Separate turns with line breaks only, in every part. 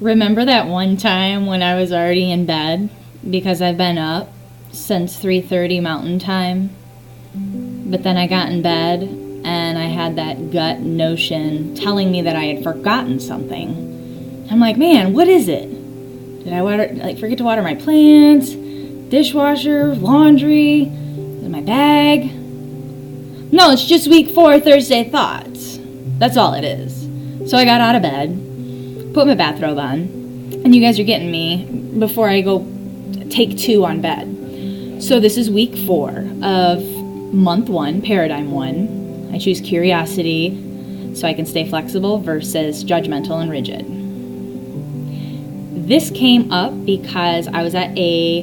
Remember that one time when I was already in bed because I've been up since 3:30 Mountain Time, but then I got in bed and I had that gut notion telling me that I had forgotten something. I'm like, man, what is it? Did I forget to water my plants, dishwasher, laundry, my bag? No, it's just week 4 Thursday thoughts. That's all it is. So I got out of bed, put my bathrobe on, and you guys are getting me before I go take 2 on bed. So this is week 4 of month 1, paradigm 1. I choose curiosity so I can stay flexible versus judgmental and rigid. This came up because I was at a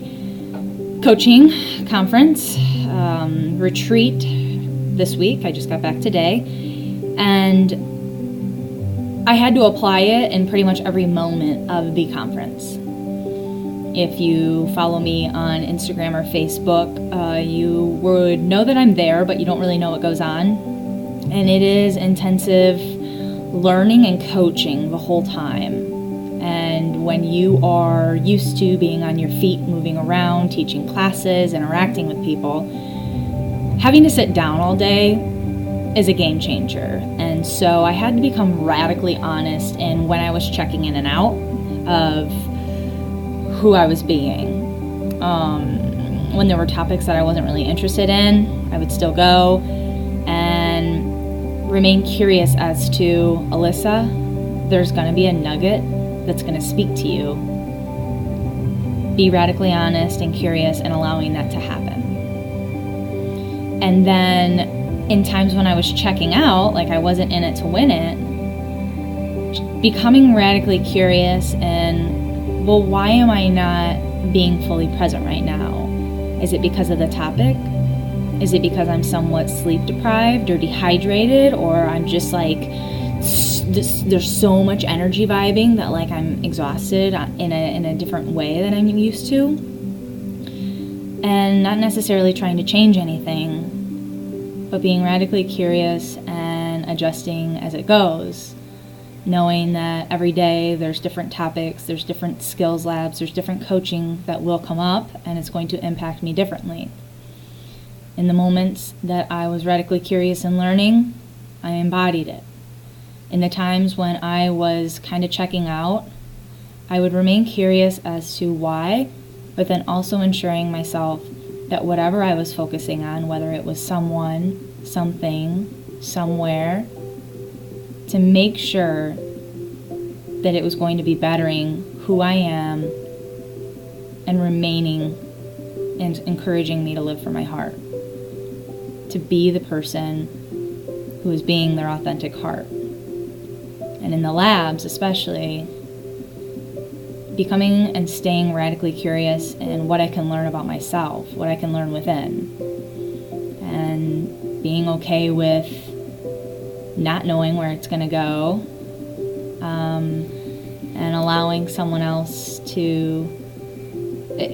coaching conference, retreat this week. I just got back today, and I had to apply it in pretty much every moment of the conference. If you follow me on Instagram or Facebook, you would know that I'm there, but you don't really know what goes on. And it is intensive learning and coaching the whole time. And when you are used to being on your feet, moving around, teaching classes, interacting with people, having to sit down all day is a game changer. And so I had to become radically honest in when I was checking in and out of who I was being. When there were topics that I wasn't really interested in, I would still go and remain curious as to, Alyssa, there's going to be a nugget that's going to speak to you. Be radically honest and curious and allowing that to happen. And then in times when I was checking out, like I wasn't in it to win it, becoming radically curious and, well, why am I not being fully present right now? Is it because of the topic? Is it because I'm somewhat sleep deprived or dehydrated, or I'm just like, there's so much energy vibing that like I'm exhausted in a different way than I'm used to? And not necessarily trying to change anything, but being radically curious and adjusting as it goes, knowing that every day there's different topics, there's different skills labs, there's different coaching that will come up, and it's going to impact me differently. In the moments that I was radically curious and learning, I embodied it. In the times when I was kind of checking out, I would remain curious as to why, but then also ensuring myself that whatever I was focusing on, whether it was someone, something, somewhere, to make sure that it was going to be bettering who I am and remaining and encouraging me to live from my heart, to be the person who is being their authentic heart. And in the labs especially, becoming and staying radically curious in what I can learn about myself, what I can learn within, and being okay with not knowing where it's going to go, and allowing someone else to,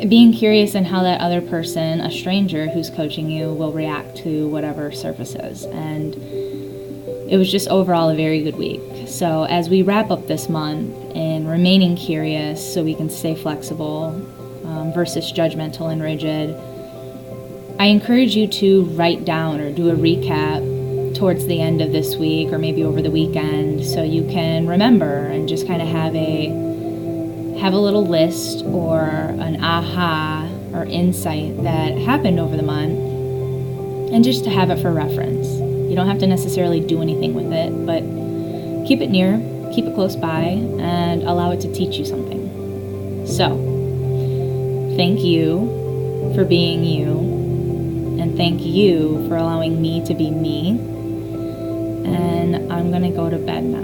being curious in how that other person, a stranger who's coaching you, will react to whatever surfaces. And it was just overall a very good week. So as we wrap up this month in remaining curious so we can stay flexible versus judgmental and rigid, I encourage you to write down or do a recap towards the end of this week or maybe over the weekend so you can remember and just kind of have a little list or an aha or insight that happened over the month, and just to have it for reference. You don't have to necessarily do anything with it, but keep it near, keep it close by, and allow it to teach you something. So, thank you for being you, and thank you for allowing me to be me, and I'm gonna go to bed now.